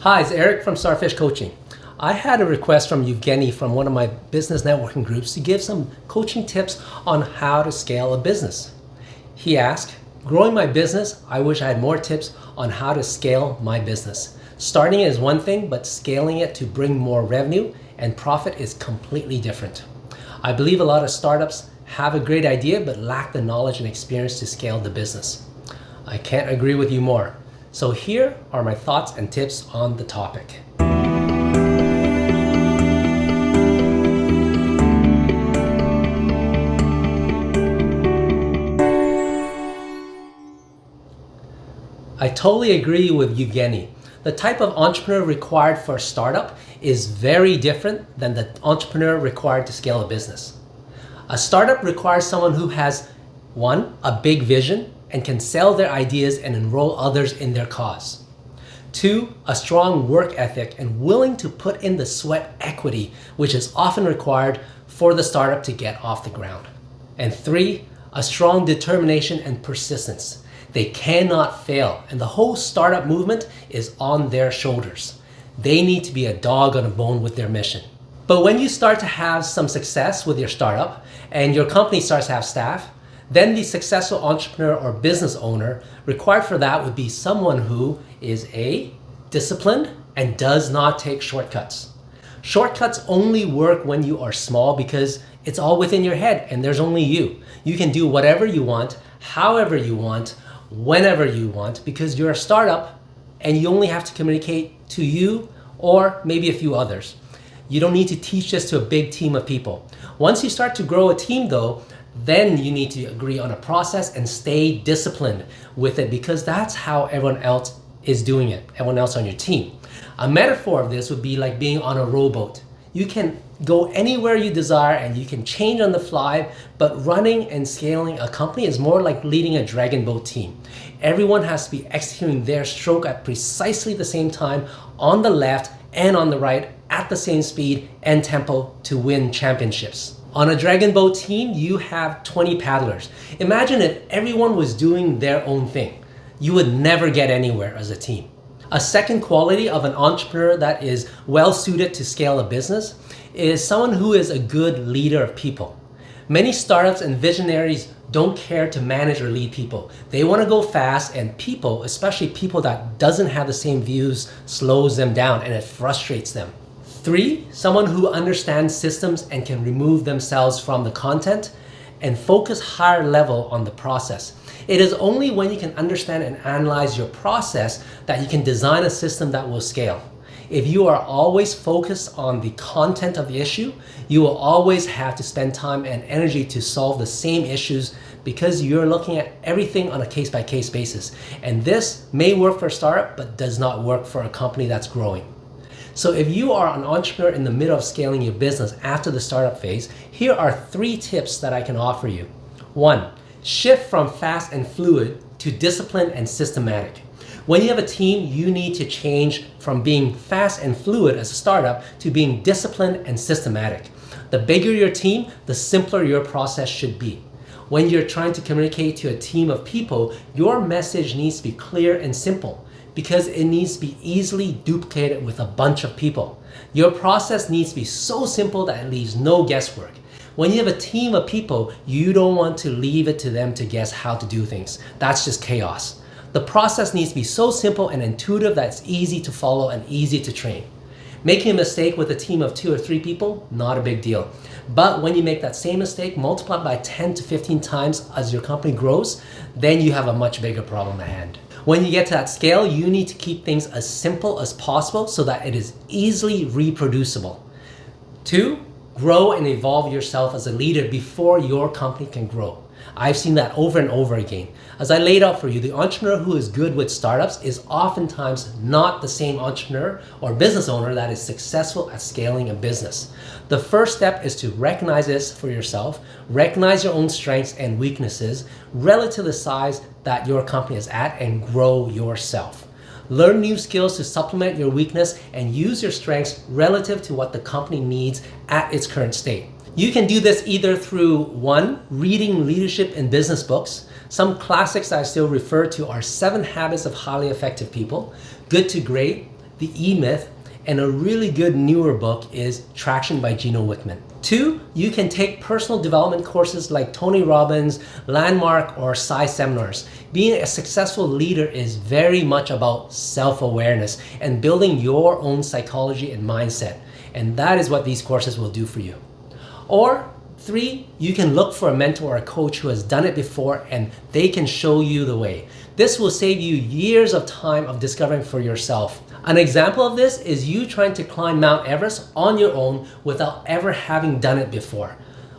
Hi, it's Eric from Starfish Coaching. I had a request from Evgeny from one of my business networking groups to give some coaching tips on how to scale a business. He asked, growing my business, I wish I had more tips on how to scale my business. Starting it is one thing, but scaling it to bring more revenue and profit is completely different. I believe a lot of startups have a great idea, but lack the knowledge and experience to scale the business. I can't agree with you more. So here are my thoughts and tips on the topic. I totally agree with Evgeny. The type of entrepreneur required for a startup is very different than the entrepreneur required to scale a business. A startup requires someone who has, one, a big vision and can sell their ideas and enroll others in their cause. Two, a strong work ethic and willing to put in the sweat equity, which is often required for the startup to get off the ground. And three, a strong determination and persistence. They cannot fail, and the whole startup movement is on their shoulders. They need to be a dog on a bone with their mission. But when you start to have some success with your startup and your company starts to have staff, then the successful entrepreneur or business owner required for that would be someone who is A, disciplined and does not take shortcuts. Shortcuts only work when you are small because it's all within your head and there's only you. You can do whatever you want, however you want, whenever you want, because you're a startup and you only have to communicate to you or maybe a few others. You don't need to teach this to a big team of people. Once you start to grow a team though, then you need to agree on a process and stay disciplined with it because that's how everyone else is doing it, everyone else on your team. A metaphor of this would be like being on a rowboat. You can go anywhere you desire and you can change on the fly, but running and scaling a company is more like leading a dragon boat team. Everyone has to be executing their stroke at precisely the same time on the left and on the right at the same speed and tempo to win championships. On a dragon boat team, you have 20 paddlers. Imagine if everyone was doing their own thing. You would never get anywhere as a team. A second quality of an entrepreneur that is well suited to scale a business is someone who is a good leader of people. Many startups and visionaries don't care to manage or lead people. They want to go fast, and people, especially people that doesn't have the same views, slows them down and it frustrates them. Three, someone who understands systems and can remove themselves from the content and focus higher level on the process. It is only when you can understand and analyze your process that you can design a system that will scale. If you are always focused on the content of the issue, you will always have to spend time and energy to solve the same issues because you're looking at everything on a case-by-case basis. And this may work for a startup, but does not work for a company that's growing. So if you are an entrepreneur in the middle of scaling your business after the startup phase, here are 3 tips that I can offer you. 1, shift from fast and fluid to disciplined and systematic. When you have a team, you need to change from being fast and fluid as a startup to being disciplined and systematic. The bigger your team, the simpler your process should be. When you're trying to communicate to a team of people, your message needs to be clear and simple, because it needs to be easily duplicated with a bunch of people. Your process needs to be so simple that it leaves no guesswork. When you have a team of people, you don't want to leave it to them to guess how to do things. That's just chaos. The process needs to be so simple and intuitive that it's easy to follow and easy to train. Making a mistake with a team of 2 or 3 people, not a big deal. But when you make that same mistake, multiplied by 10 to 15 times as your company grows, then you have a much bigger problem at hand. When you get to that scale, you need to keep things as simple as possible so that it is easily reproducible. 2, grow and evolve yourself as a leader before your company can grow. I've seen that over and over again. As I laid out for you, the entrepreneur who is good with startups is oftentimes not the same entrepreneur or business owner that is successful at scaling a business. The first step is to recognize this for yourself, recognize your own strengths and weaknesses relative to the size that your company is at, and grow yourself. Learn new skills to supplement your weakness and use your strengths relative to what the company needs at its current state. You can do this either through 1, reading leadership and business books. Some classics that I still refer to are 7 Habits of Highly Effective People, Good to Great, The E-Myth, and a really good newer book is Traction by Gino Wickman. 2, you can take personal development courses like Tony Robbins, Landmark, or Sai seminars. Being a successful leader is very much about self-awareness and building your own psychology and mindset. And that is what these courses will do for you. Or 3, you can look for a mentor or a coach who has done it before and they can show you the way. This will save you years of time of discovering for yourself. An example of this is you trying to climb Mount Everest on your own without ever having done it before.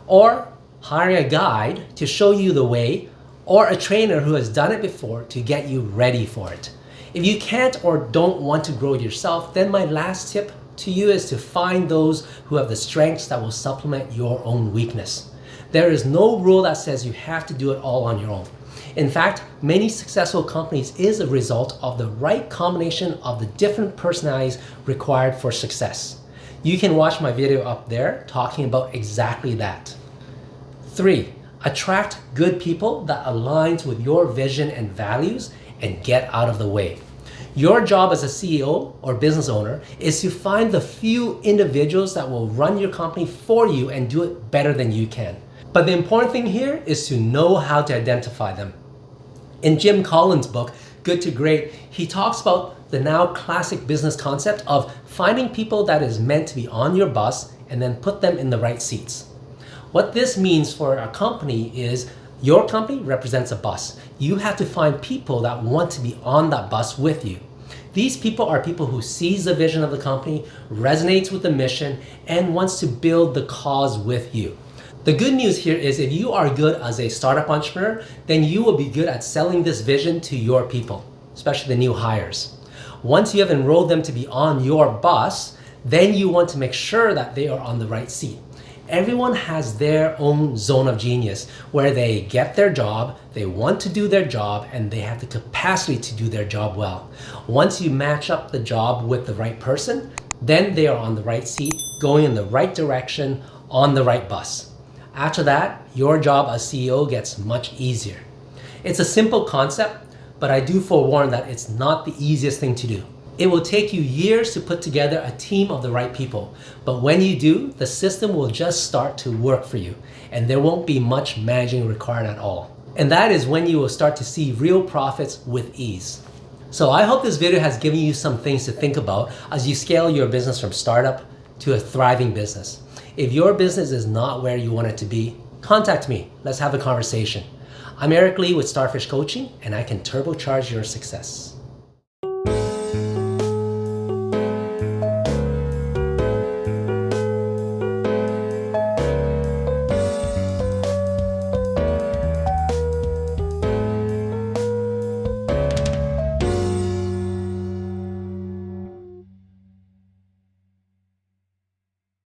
Or hiring a guide to show you the way, or a trainer who has done it before to get you ready for it. If you can't or don't want to grow yourself, then my last tip to you is to find those who have the strengths that will supplement your own weakness. There is no rule that says you have to do it all on your own. In fact, many successful companies is a result of the right combination of the different personalities required for success. You can watch my video up there talking about exactly that. 3, attract good people that aligns with your vision and values and get out of the way. Your job as a CEO or business owner is to find the few individuals that will run your company for you and do it better than you can. But the important thing here is to know how to identify them. In Jim Collins' book, Good to Great, he talks about the now classic business concept of finding people that is meant to be on your bus and then put them in the right seats. What this means for a company is your company represents a bus. You have to find people that want to be on that bus with you. These people are people who sees the vision of the company, resonates with the mission, and wants to build the cause with you. The good news here is if you are good as a startup entrepreneur, then you will be good at selling this vision to your people, especially the new hires. Once you have enrolled them to be on your bus, then you want to make sure that they are on the right seat. Everyone has their own zone of genius where they get their job, they want to do their job, and they have the capacity to do their job well. Once you match up the job with the right person, then they are on the right seat, going in the right direction, on the right bus. After that, your job as CEO gets much easier. It's a simple concept, but I do forewarn that it's not the easiest thing to do. It will take you years to put together a team of the right people, but when you do, the system will just start to work for you, and there won't be much managing required at all. And that is when you will start to see real profits with ease. So I hope this video has given you some things to think about as you scale your business from startup to a thriving business. If your business is not where you want it to be, contact me. Let's have a conversation. I'm Eric Lee with Starfish Coaching, and I can turbocharge your success.